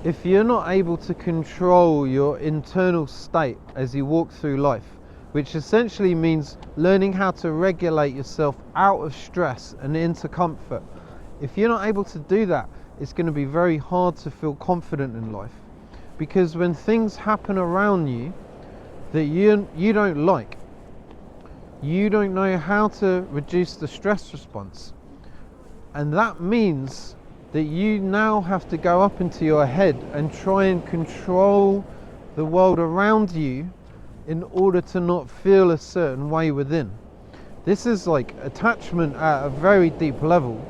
if you're not able to control your internal state as you walk through life, which essentially means learning how to regulate yourself out of stress and into comfort, if you're not able to do that, it's going to be very hard to feel confident in life. Because when things happen around you that you don't like, you don't know how to reduce the stress response. And that means that you now have to go up into your head and try and control the world around you in order to not feel a certain way within. This is like attachment at a very deep level.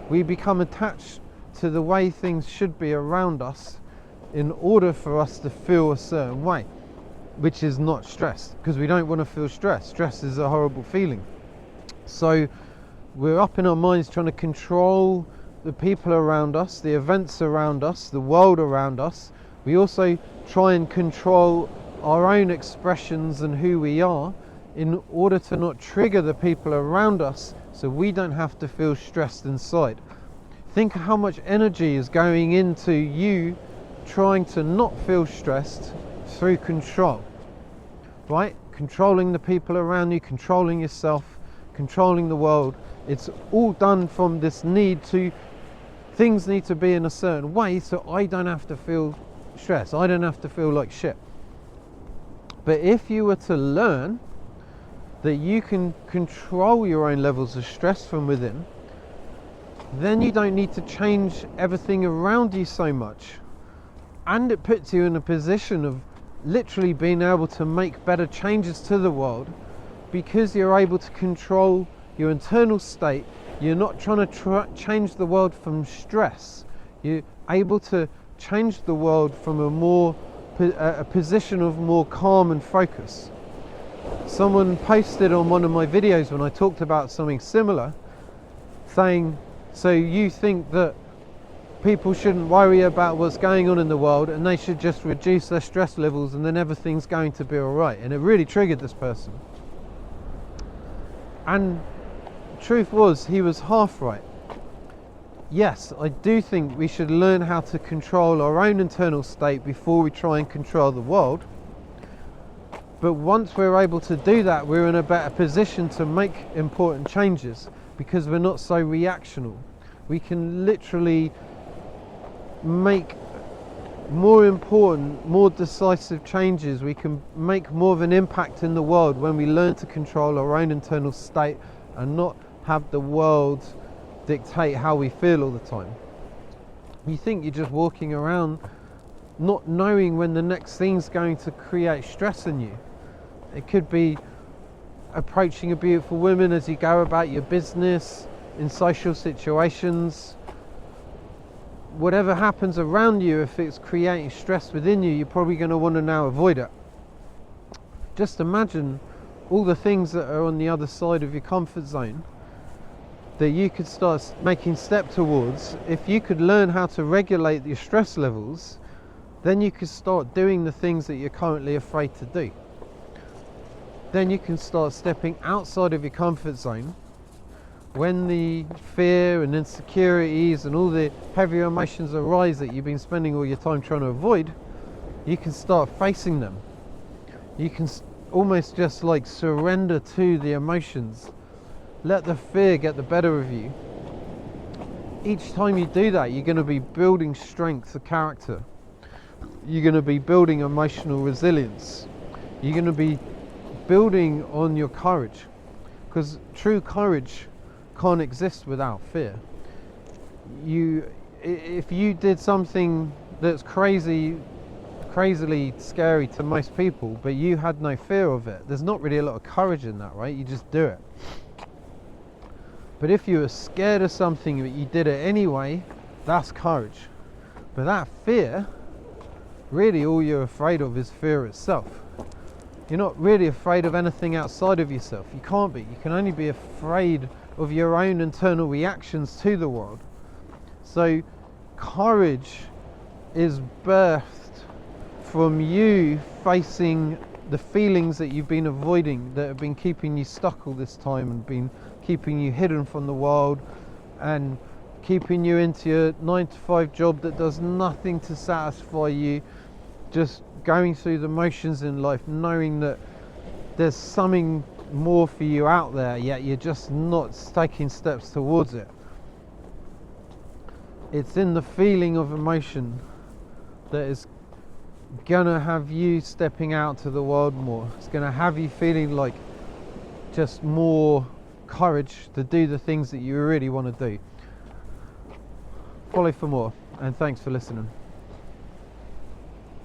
We become attached to the way things should be around us in order for us to feel a certain way, which is not stress, because we don't want to feel stress. Stress is a horrible feeling. So we're up in our minds trying to control the people around us, the events around us, the world around us. We also try and control our own expressions and who we are in order to not trigger the people around us, so we don't have to feel stressed inside. Think how much energy is going into you trying to not feel stressed through control, right? Controlling the people around you, controlling yourself, controlling the world. It's all done from this need to, things need to be in a certain way so I don't have to feel stress, I don't have to feel like shit. But if you were to learn that you can control your own levels of stress from within, then you don't need to change everything around you so much. And it puts you in a position of literally being able to make better changes to the world, because you're able to control your internal state. You're not trying to change the world from stress. You're able to change the world from a position of more calm and focus. Someone posted on one of my videos when I talked about something similar, saying, so you think that people shouldn't worry about what's going on in the world and they should just reduce their stress levels and then everything's going to be alright. And it really triggered this person. And truth was, he was half right. Yes, I do think we should learn how to control our own internal state before we try and control the world. But once we're able to do that, we're in a better position to make important changes, because we're not so reactional. We can literally make more important, more decisive changes. We can make more of an impact in the world when we learn to control our own internal state and not have the world dictate how we feel all the time. You think you're just walking around not knowing when the next thing's going to create stress in you. It could be approaching a beautiful woman as you go about your business, in social situations. Whatever happens around you, if it's creating stress within you, you're probably going to want to now avoid it. Just imagine all the things that are on the other side of your comfort zone that you could start making step towards. If you could learn how to regulate your stress levels, then you could start doing the things that you're currently afraid to do. Then you can start stepping outside of your comfort zone. When the fear and insecurities and all the heavier emotions arise that you've been spending all your time trying to avoid, you can start facing them. You can almost just like surrender to the emotions. Let the fear get the better of you. Each time you do that, you're going to be building strength of character. You're going to be building emotional resilience. You're going to be building on your courage, because true courage can't exist without fear. If you did something that's crazily scary to most people, but you had no fear of it, there's not really a lot of courage in that, right? You just do it. But if you were scared of something but you did it anyway, that's courage. But that fear, really all you're afraid of is fear itself. You're not really afraid of anything outside of yourself. You can't be. You can only be afraid of your own internal reactions to the world. So courage is birthed from you facing the feelings that you've been avoiding, that have been keeping you stuck all this time and been keeping you hidden from the world and keeping you into your 9 to 5 job that does nothing to satisfy you, just going through the motions in life, knowing that there's something more for you out there, yet you're just not taking steps towards it. It's in the feeling of emotion that is gonna have you stepping out to the world more. It's gonna have you feeling like just more courage to do the things that you really want to do. Follow for more, and thanks for listening.